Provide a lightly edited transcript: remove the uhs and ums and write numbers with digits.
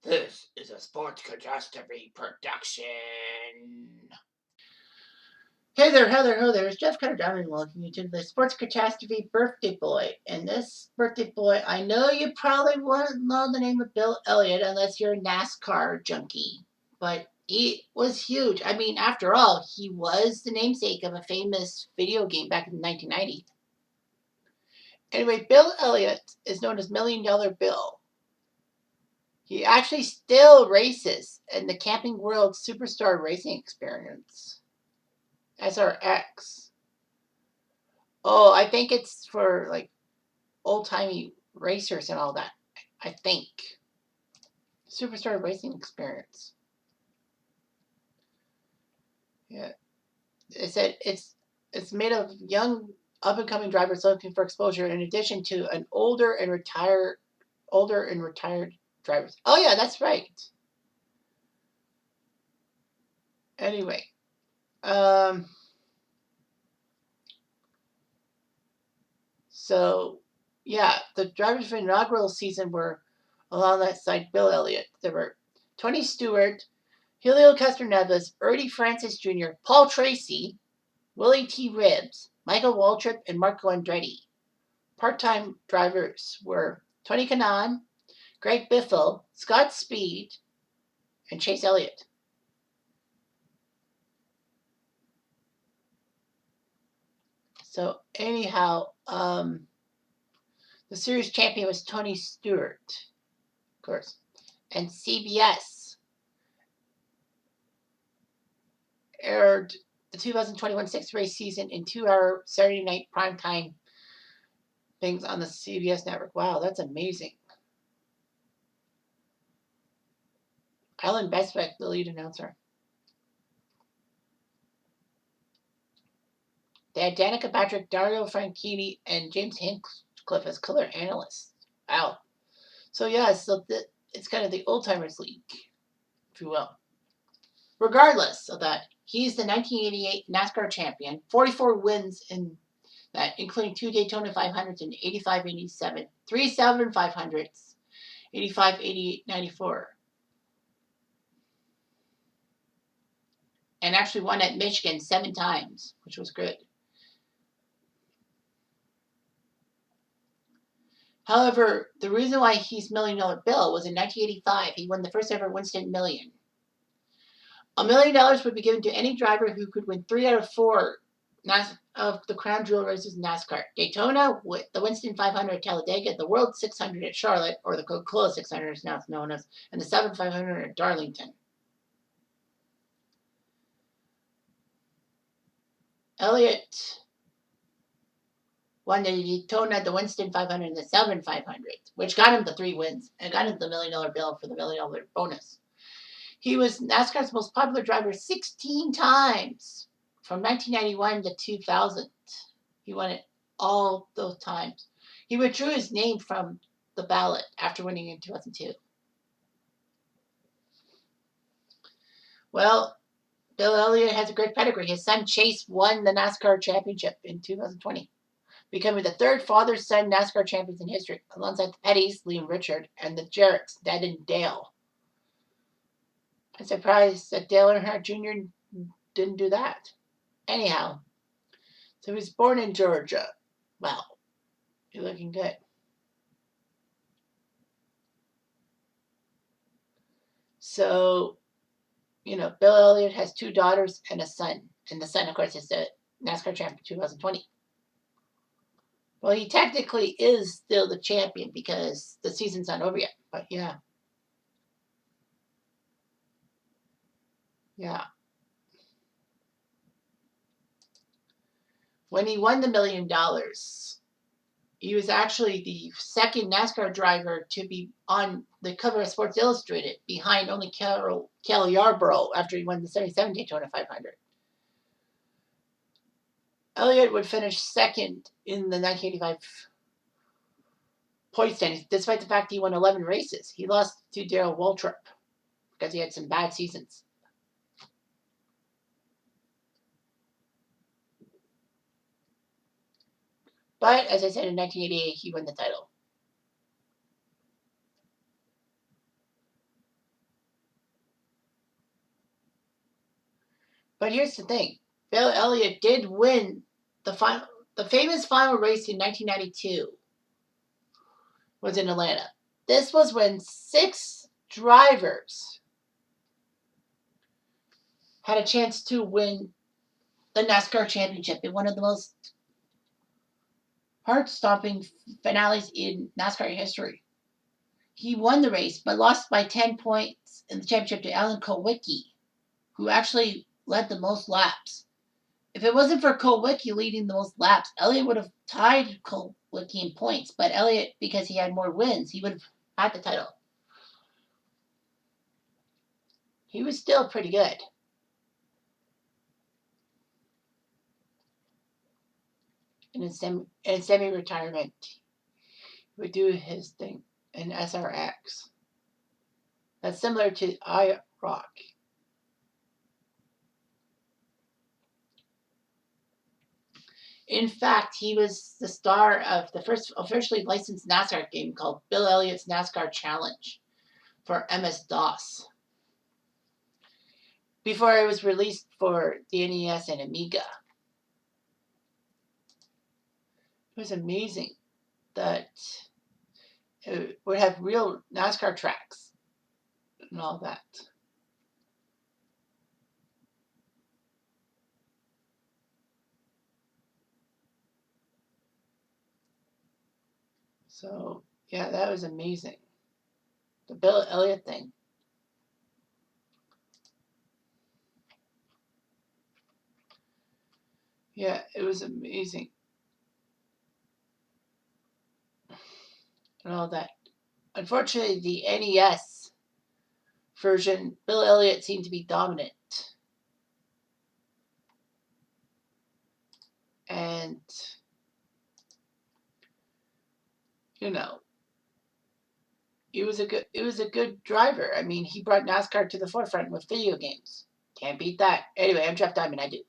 This is a sports catastrophe production. Hey there, ho there. It's Jeff Cutter Diamond welcoming you to the Sports Catastrophe Birthday Boy. And this birthday boy, I know you probably won't know the name of Bill Elliott unless you're a NASCAR junkie. But he was huge. I mean, after all, he was the namesake of a famous video game back in 1990. Anyway, Bill Elliott is known as $1 Million Bill. He actually still races in the Camping World Superstar Racing Experience. SRX. Oh, I think it's for like old-timey racers and all that. I think. Superstar Racing Experience. Yeah. It said it's made of young up-and-coming drivers looking for exposure in addition to an older and retired drivers. Oh yeah, that's right. Anyway, so yeah, the drivers for the inaugural season were alongside Bill Elliott. There were Tony Stewart, Helio Castroneves, Ernie Francis Jr., Paul Tracy, Willie T. Ribbs, Michael Waltrip, and Marco Andretti. Part-time drivers were Tony Kanaan, Greg Biffle, Scott Speed, and Chase Elliott. So anyhow, the series champion was Tony Stewart, of course, and CBS aired the 2021 sixth race season in 2-hour Saturday night primetime things on the CBS network. Wow, that's amazing. Alan Bestwick, the lead announcer. They had Danica Patrick, Dario Franchitti, and James Hinchcliffe as color analysts. Wow. So yeah, it's kind of the old timers league, if you will. Regardless of that, he's the 1988 NASCAR champion, 44 wins in that, including 2 Daytona 500s in 85, 87, 3 Southern 500s, 85, 88, 94. And actually won at Michigan 7 times, which was good. However, the reason why he's $1 Million Bill was in 1985, he won the first ever Winston Million. $1 million would be given to any driver who could win 3 out of 4 of the crown jewel races in NASCAR. Daytona, the Winston 500 at Talladega, the World 600 at Charlotte, or the Coca-Cola 600 is now known as, and the 7,500 at Darlington. Elliott won the Daytona, the Winston 500, and the 7,500, which got him the 3 wins and got him the $1 Million Bill for the $1 Million bonus. He was NASCAR's most popular driver 16 times from 1991 to 2000. He won it all those times. He withdrew his name from the ballot after winning in 2002. Well, Bill Elliott has a great pedigree. His son Chase won the NASCAR championship in 2020, becoming the 3rd father-son NASCAR champions in history, alongside the Pettys, Liam Richard, and the Jarrecks, Dad and Dale. I'm surprised that Dale Earnhardt Jr. didn't do that. Anyhow, so he was born in Georgia. Wow, you're looking good. So, Bill Elliott has 2 daughters and a son. And the son, of course, is the NASCAR champion 2020. Well, he technically is still the champion because the season's not over yet. But yeah. Yeah. When he won the $1 million, he was actually the 2nd NASCAR driver to be on the cover of Sports Illustrated, behind only Cal Yarborough after he won the 77 Daytona 500. Elliott would finish 2nd in the 1985 point standings, despite the fact he won 11 races. He lost to Darrell Waltrip because he had some bad seasons. But, as I said, in 1988, he won the title. But here's the thing. Bill Elliott did win the famous final race in 1992 was in Atlanta. This was when 6 drivers had a chance to win the NASCAR championship in one of the most heart-stomping finales in NASCAR history. He won the race, but lost by 10 points in the championship to Alan Kulwicki, who actually led the most laps. If it wasn't for Kulwicki leading the most laps, Elliott would have tied Kulwicki in points. But Elliott, because he had more wins, he would have had the title. He was still pretty good. In semi-retirement, he would do his thing in SRX. That's similar to iRock. In fact, he was the star of the first officially licensed NASCAR game called Bill Elliott's NASCAR Challenge for MS-DOS, before it was released for the NES and Amiga. It was amazing that it would have real NASCAR tracks and all that. So, yeah, that was amazing. The Bill Elliott thing. Yeah, it was amazing. And all that. Unfortunately, the NES version, Bill Elliott seemed to be dominant. And, you know, it was a good driver. I mean, he brought NASCAR to the forefront with video games. Can't beat that. Anyway, I'm Jeff Diamond. I do.